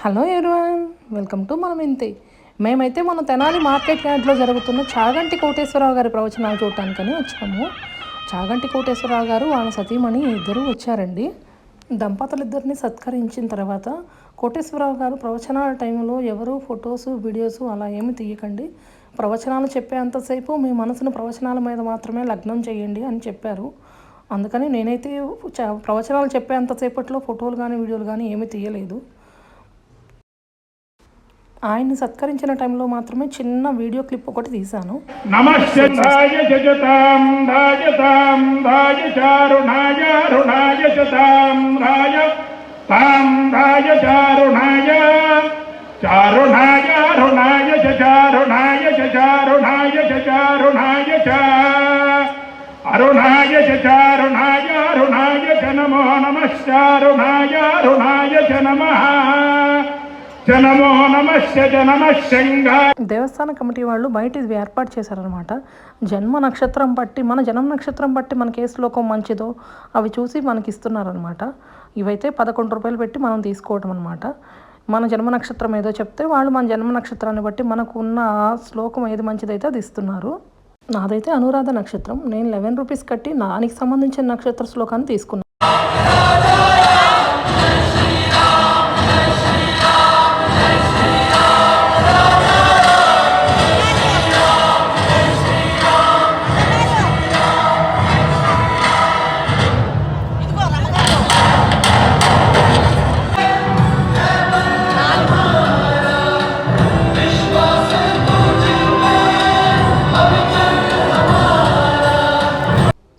Hello everyone, welcome to మనం ఇంతే. మేమైతే మన తెనాలి మార్కెట్ యార్డ్లో జరుగుతున్న చాగంటి కోటేశ్వరరావు గారి ప్రవచనాలు చూడటానికని వచ్చాము. చాగంటి కోటేశ్వరరావు గారు వాళ్ళ సతీమణి ఇద్దరు వచ్చారండి. దంపతులిద్దరిని సత్కరించిన తర్వాత కోటేశ్వరరావు గారు ప్రవచనాల టైంలో ఎవరు ఫొటోస్ వీడియోస్ అలా ఏమి తీయకండి, ప్రవచనాలు చెప్పేంతసేపు మీ మనసును ప్రవచనాల మీద మాత్రమే లగ్నం చేయండి అని చెప్పారు. అందుకని నేనైతే ప్రవచనాలు చెప్పేంతసేపట్లో ఫోటోలు కానీ వీడియోలు కానీ ఏమీ తీయలేదు. ఆయన్ని సత్కరించిన టైంలో మాత్రమే చిన్న వీడియో క్లిప్ ఒకటి తీశాను. అరుణాయ చారుణాయ అరుణాయ చ నమో నమశ్చారుణాయ అరుణాయ చ నమః జనమో నమస్య జనమశంగా. దేవస్థాన కమిటీ వాళ్ళు బయట ఇది ఏర్పాటు చేశారనమాట. జన్మ నక్షత్రం బట్టి మన జన్మ నక్షత్రం బట్టి మనకి ఏ శ్లోకం మంచిదో అవి చూసి మనకి ఇస్తున్నారనమాట. ఇవైతే 11 రూపాయలు పెట్టి మనం తీసుకోవడం అనమాట. మన జన్మ నక్షత్రం ఏదో చెప్తే వాళ్ళు మన జన్మ నక్షత్రాన్ని బట్టి మనకు ఉన్న శ్లోకం ఏది మంచిదైతే అది ఇస్తున్నారు. నాదైతే అనురాధ నక్షత్రం. నేను 11 రూపీస్ కట్టి దానికి సంబంధించిన నక్షత్ర శ్లోకాన్ని తీసుకున్నాను.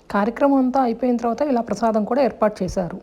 కార్యక్రమం అంతా అయిపోయిన తర్వాత ఇలా ప్రసాదం కూడా ఏర్పాటు చేశారు.